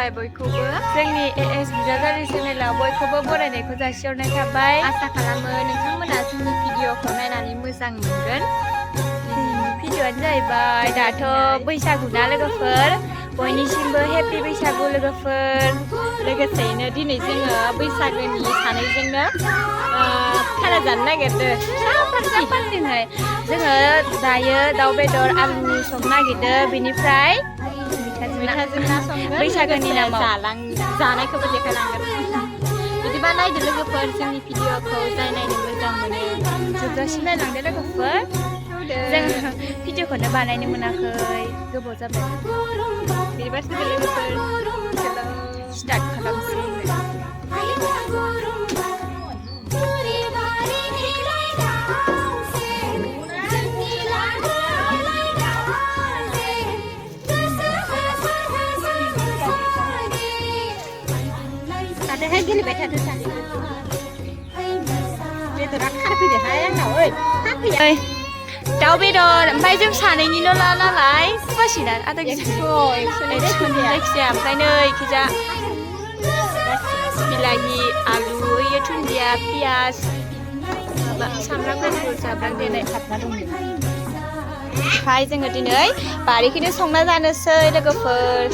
खुलुमबाय बयखौबो जोंनि एएस बिजावजालि चेनेलाव बयखौबो बरायनायखौ जासिहरनाय थाबाय आसा खालामो नोंथांमोना जोंनि भिडिअखौ नायनानै मोजां मोनगोन। भिडिअआनो जाहैबाय दाथ' बैसागुना लोगोफोर बयनिसिमबो हेपि बैसागु लोगोफोर लोगोसेयैनो दिनै जोङो बैसागोनि सानैजोंनो खाना जानो नागिरदों साफाथिहाय जोङो दायो दाउ बेदर आलु संनो नागिरदों बेनिफ्राय मैथाजों ना संगोन बैसागोनि नामाव जानायखौबो देखायलांगोन। बिदिबा नायदो लोगोफोर जोंनि भिडिअखौ जाय नायनो मोजां मोनो जोबजासिम नायलांदो लोगोफोर। जों भिडिअखौनो बानायनो मोनाखै गोबाव जाबाय। बिदिबा लोगोफोर स्टार्ट खालामसै। Hai गेलेबाय थादो सानै बेदरा खारफैदोहाय आंनाव ओइ खारफैया दाउ बेदर ओमफ्राय जों सानैनिल' नालाय फुवासिना आधा केजि जायखिजाया ओमफ्राय नै इखिजा बिलाहि आलु ओइयो दुन्दिया पियास माबा सामब्राम गुफुर जाब्रां देनाय हाबना दं। ओमफ्राय जोङो दिनै बारिखौनो संना जानोसै लोगोफोर।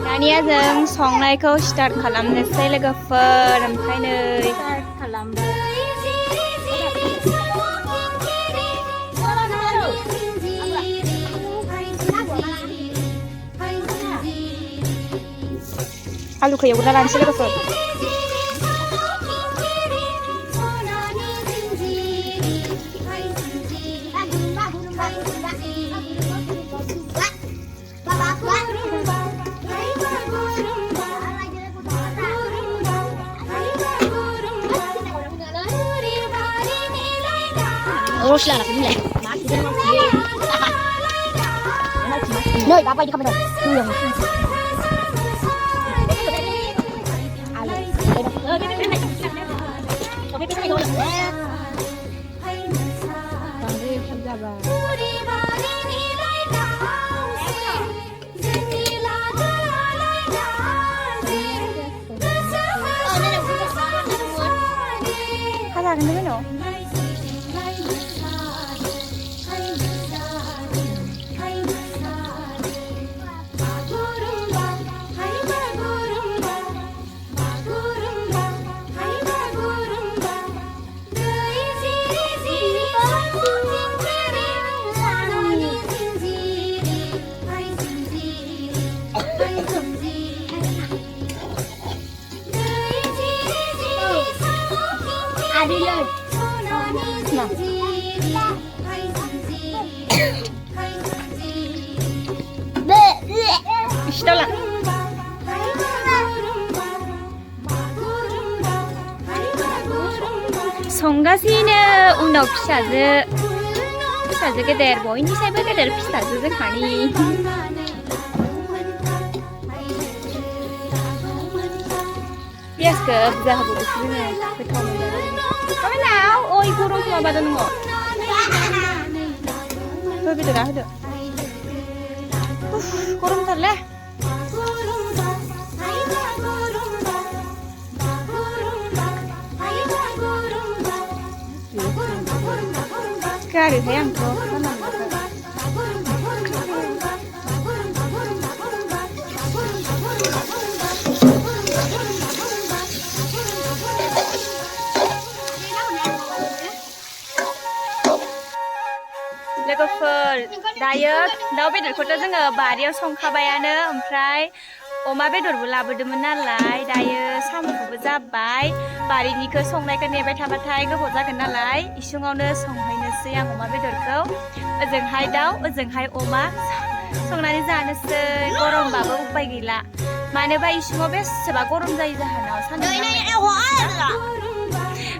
दानिया जों संनायखौ स्टार्ट खालामनोसै लोगोफोर। ओमफ्राय नै स्टार्ट खालामबाय आलुखौ एवग्रोना लानोसै लोगोफोर। Rosla lah ni. Noi, bapa di kamera. Tu yang. Ada kan no? Adilah. Nah. İşte lan. संगासिनो उनाव फिसाजो गेदेर बयनिसायबो गेदेर फिसाजो जोंहानि पियासखौ बुरजा होबावोसो जोङो गोथाव मोनजागोन। माबानाव ओइ गरमखौ माबादों नोङो हो बेदरा होदो गरमथारलै गारोहाय आंथ' लोगोफोर दायो दाउ बेदरखौथ' जोङो बारियाव संखाबायानो ओमफ्राय अमा बेदरबो लाबोदोंमोन नालाय दायो साम'खौबो जाबाय बारिनिखौ संनायखौ नेबाय थाबाथाय गोबाव जागोन नालाय इसिङावनो संहैनोसै आं अमा बेदरखौ ओजोंहाय दाउ ओजोंहाय अमा संनानै जानोसै गरमबाबो उपाय गैला मानोबा इसिङाव बेसेबा गरम जायो जाहोनाव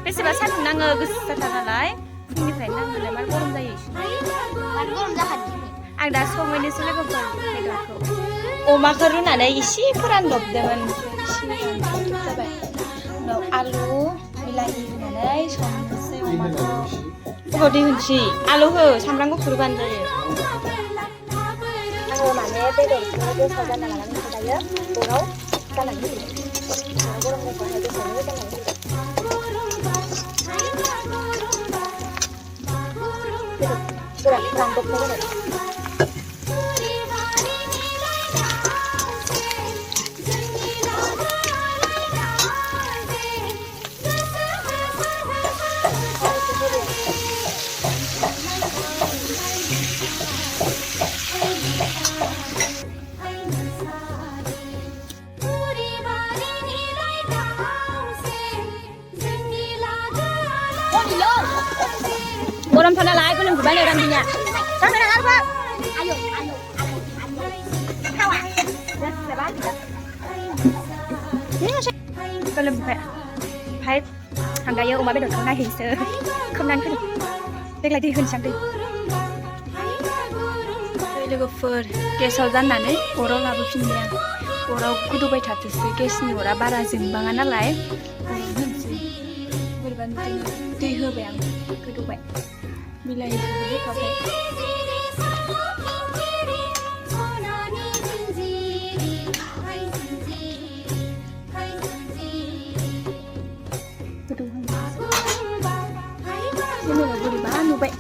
बेसेबा सान्दुं नाङो गोसाथार नालाय फुंनिफ्रायनो नाङोलाय मा गरम जायो आं दा संहैनोसै लोगोफोर बेदरखौ अमाखौ रुनानै एसे फोरानदबदोंमोन जाबाय उनाव आलु बिलाहि होनानै संनोसै अमाखौ अबाव दै होनसै आलु हो सामब्राम गुफुर होबानो जायो आङो माने बेदरखौ गोसा जाना लानानै ya kurau kanan ini kurang apa aja sana kanan ini kurang rambut mana Boram sana lai ko lang gubale ram dinya. Sana na alfa. Ayo. Kawa. Dah sebab kita. Có lâm phải phải hàng gái ông bà biết được hôm nay hình sơ không năng cái đây là đi hơn sáng đi đây là phơi cái sau gian này boro là bữa phim nha boro cứ đu bay thật từ cái sinh boro ba ra rừng bằng anh lại bữa ban đi hơi bèn cứ đu bay vì là biết có thể ini lagu di mana baik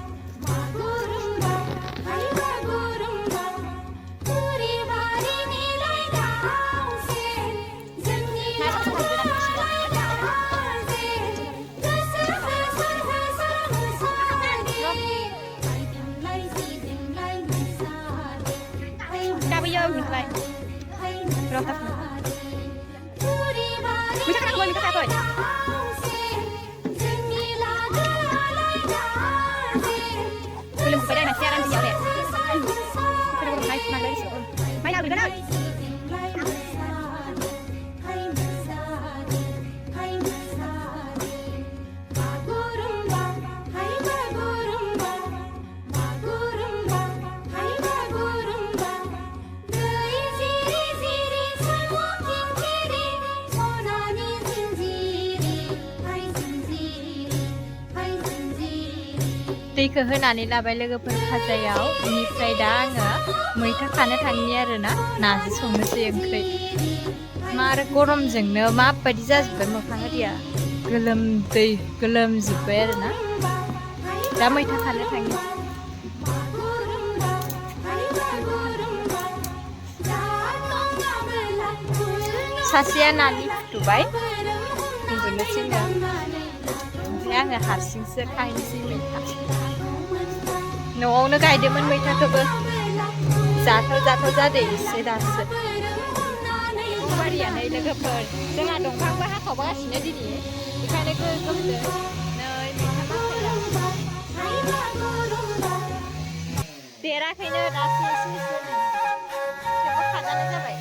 bây giờ mình lại rồi tập mình chắc mình chắc rồi belum pada nak siaran dia deh. Kita belum naik mana lagi sih? Main apa dah? दैखौ होनानै लाबाय लोगोफोर फाजायाव बेनिफ्राय दा आङो मैथा खानो थांनि आरोना नाजों संनोसै ओंख्रि मा आरो गरमजोंनो माबायदि जाजोब्बाय मोखां आरिया गोलोमदै गोलोमजोब्बाय आरोना दा मैथा खानो थांनि सासेया नानि फुदुंबाय उन्दुनोसैनो ओमफ्राय आङो हारसिंसो खाहैनोसै मैथा न'आवनो गायदोंमोन मैथाखौबो जाथाव जादों एसे दासो बारियानो लोगोफोर जोंहा दंफांबो हाखावगासिनो दिनै बेखायनो गोगोमदो नै मैथा बाथाया देराखैनो दासो एसे थेवबो खाजानाय जाबाय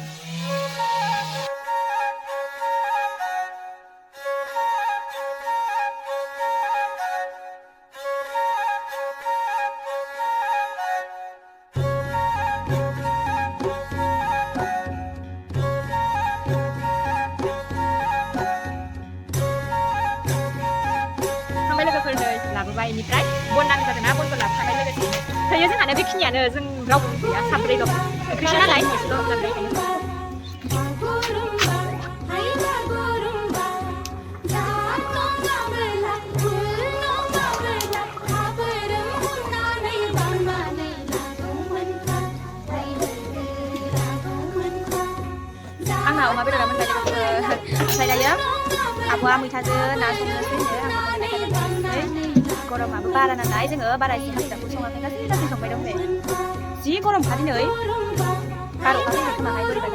बेनिफ्राय बन नांगौ जादोंना बनखौ लाबोखानाय लोगोसे थैयो जोंहानो बेखिनियानो जों रावबो गैया साब्रैल' ओंख्रि नालाय आंहा अमा बेदरा मोनबाय लोगोफोर ओमफ्राय दायो आब'आ मैथाजों ना संनोसै गरमाबो बारा नालाय जोङो बारा एसे हाजिराखौ सङाखै गासै संबाय दं बे जि गरमखा दिनै बार अखा फैनाय खोमाहाय बोरैबा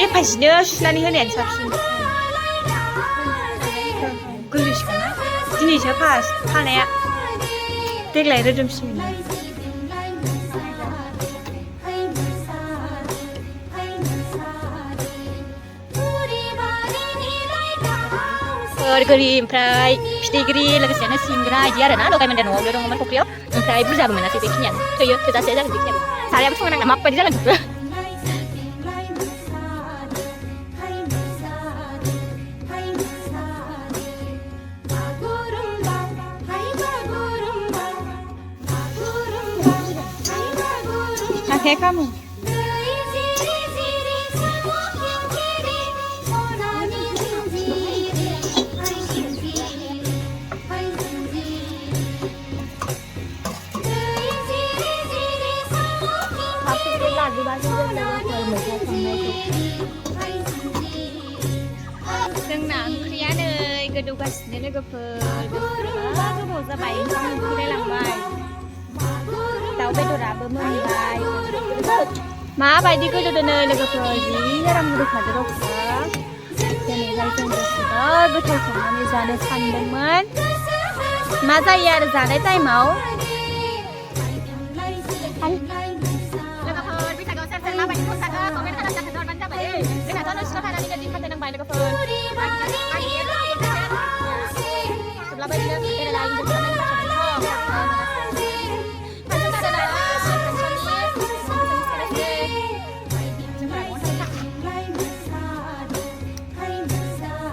एफाजिनो सुनानै होनायानो साबसिन गोरलैसोखाना दिनैसो फार्स्ट खानाया देग्लाय रोदोमसिनो गोरि ओमफ्राय फिथिख्रि लोगोसेनो सिंग्रा इदि आरोना लगायमोन्देर न'आवनो दङमोन फख्रियाव ओमफ्राय बुरजाबो मोनासै बेखिनियानो थोयो थोजासे जागोन बेखिनियाबो सारायाबो संनो नांला माबायदि जागोन बेबो हे खामो जोंना ओंख्रिया नै गोदौगासिनो लोगोफोर गोबाव जाबाय ओंखाम ओंख्रि रायलांबाय दाउ बेदराबो मोनबाय माबायदि गोदौदो नै लोगोफोर जि आराम गोदौखादो रखा दिनैहाय जों गासिबो गोथाव संनानै जानो सानदोंमोन मा जायो आरो जानाय टाइमाव माबायदि मोसागो कमेन्ट खालामना खोन्थाहरबानो जाबाय जोंनाथ' नोंसिनाव थानानै दिन खाथायनांबाय लोगोफोर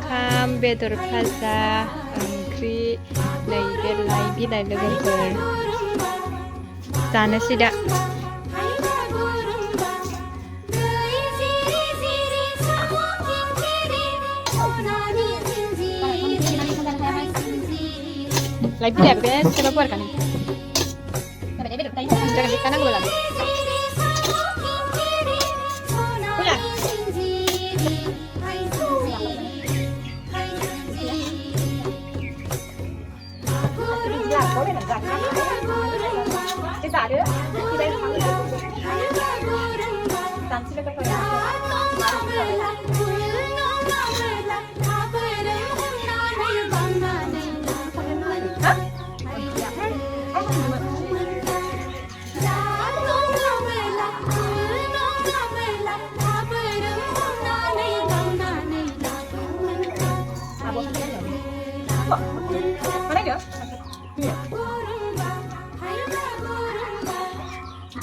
खाम बेदर भाजा ओंख्रि नै बेलाय बिलाइ लोगोफोर जानोसै दा Lai biar guys, coba buat kan. Jangan di kanan bola. Pulang. Kita ada. Kita tansi lepas pada. Mana dia? Iya.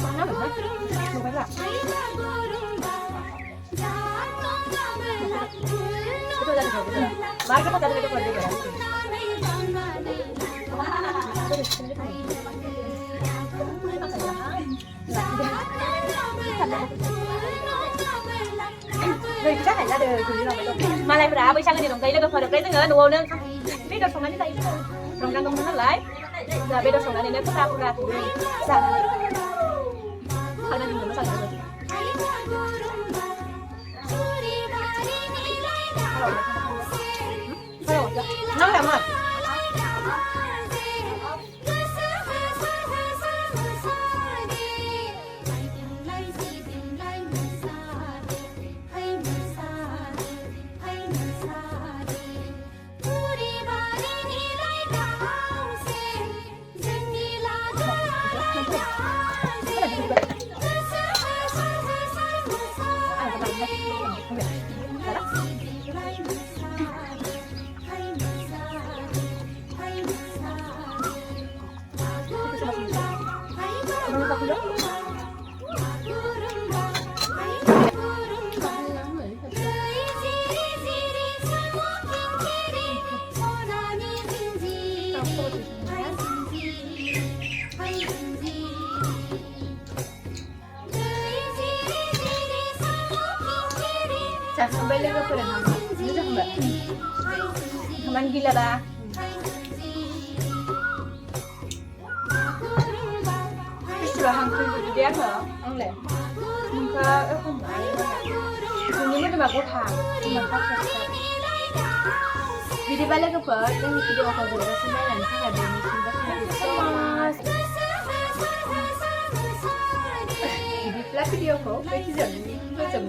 Mana dah? Lupa lah. Betul dah betul. Marga apa tadi kita buat dia? Rồi chắc hẳn ra đời từ mà lại phải bây sang cái đồng cây nó có được đấy nữa đúng không nên biết được xong nó như vậy xong đang công nó lấy giờ biết được xong này nếu có ra thì sao nó nó sao rồi nó làm rồi Sampai lagi apa dah? Ini dah enggak? Kaman gila dah. Sudah hampir dia ke? Enggak. Muka không phải. Ini mah cuma kotak, cuma kotak. Video balik ke per, yang video aku buat sembilan nanti ada di sini mas. Jadi video aku, kita jam.